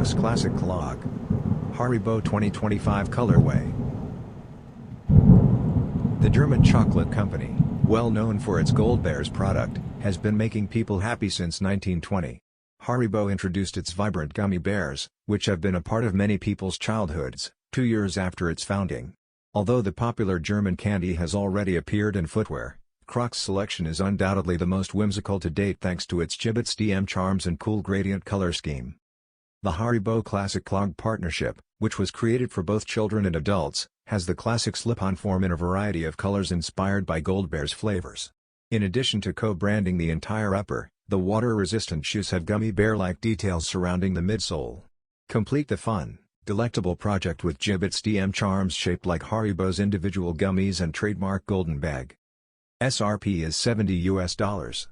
Crocs Classic Clog. Haribo 2025 colorway. The German chocolate company, well known for its Goldbears product, has been making people happy since 1920. Haribo introduced its vibrant gummy bears, which have been a part of many people's childhoods, 2 years after its founding. Although the popular German candy has already appeared in footwear, Crocs' selection is undoubtedly the most whimsical to date thanks to its JibbitzTM charms and cool gradient color scheme. The Haribo Classic Clog partnership, which was created for both children and adults, has the classic slip-on form in a variety of colors inspired by Goldbears flavors. In addition to co-branding the entire upper, the water-resistant shoes have gummy bear-like details surrounding the midsole. Complete the fun, delectable project with JibbitzTM charms shaped like Haribo's individual gummies and trademark golden bag. SRP is $70 US.